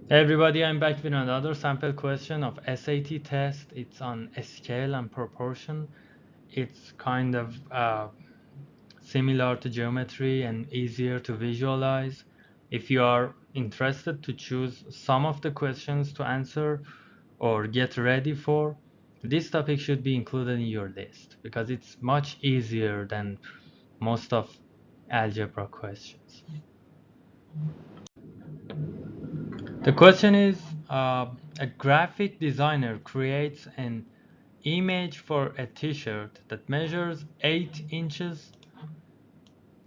Hey everybody, I'm back with another sample question of SAT test. It's on scale and proportion. It's kind of similar to geometry and easier to visualize. If you are interested to choose some of the questions to answer or get ready for, this topic should be included in your list because it's much easier than most of algebra questions. The question is, a graphic designer creates an image for a t-shirt that measures 8 inches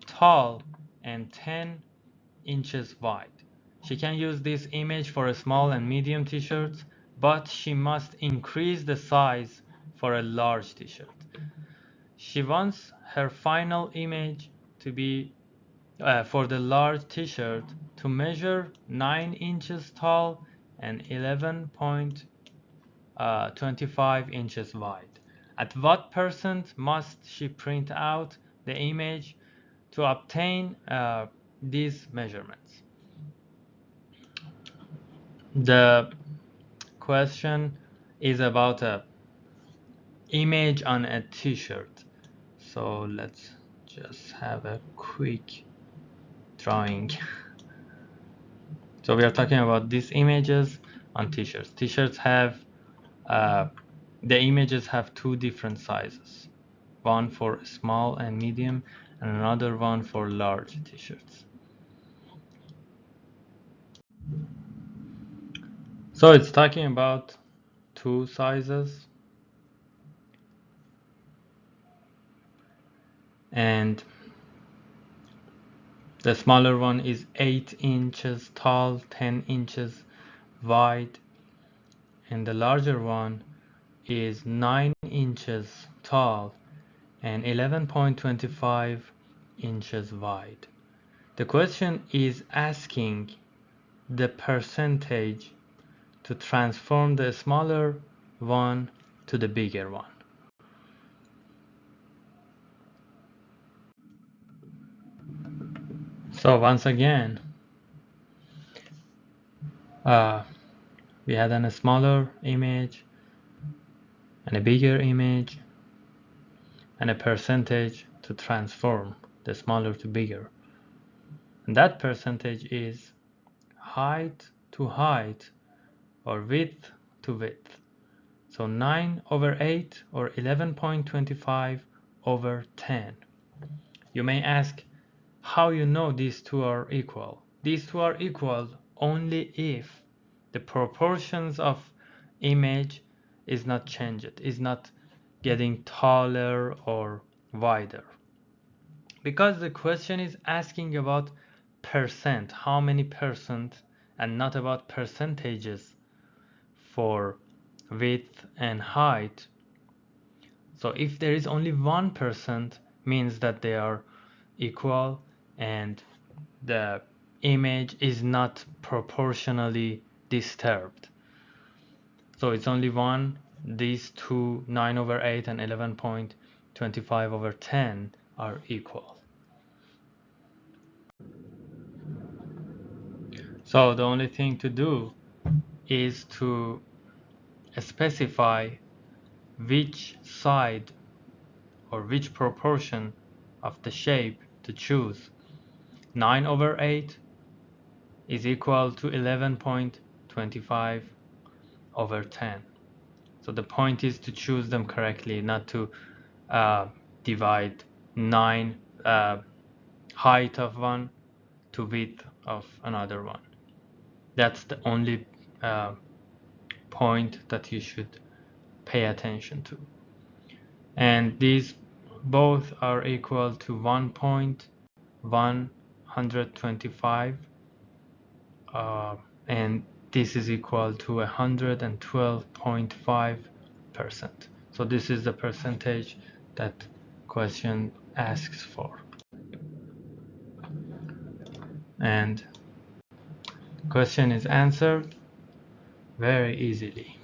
tall and 10 inches wide. She can use this image for a small and medium t-shirts, but she must increase the size for a large t-shirt. She wants her final image to be for the large t-shirt to measure 9 inches tall and 11.25 inches wide. At what percent must she print out the image to obtain these measurements? The question is about a image on a t-shirt. So let's just have a quick drawing. So we are talking about these images on t-shirts. T-shirts have the images have two different sizes, one for small and medium and another one for large t-shirts. So it's talking about two sizes, and the smaller one is 8 inches tall, 10 inches wide, and the larger one is 9 inches tall and 11.25 inches wide. The question is asking the percentage to transform the smaller one to the bigger one. So once again, we had a smaller image and a bigger image and a percentage to transform the smaller to bigger. And that percentage is height to height or width to width. So 9/8 or 11.25 over 10. You may ask how you know these two are equal. These two are equal only if the proportions of image is not changed, is not getting taller or wider. Because the question is asking about percent, how many percent, and not about percentages for width and height. So if there is only 1%, means that they are equal and the image is not proportionally disturbed. So it's only one. These two, 9/8 and 11.25/10, are equal. So the only thing to do is to specify which side or which proportion of the shape to choose. 9/8 is equal to 11.25/10. So the point is to choose them correctly, not to divide 9 height of one to width of another one. That's the only point that you should pay attention to. And these both are equal to 1.125 and this is equal to 112.5%. So this is the percentage that question asks for. And the question is answered very easily.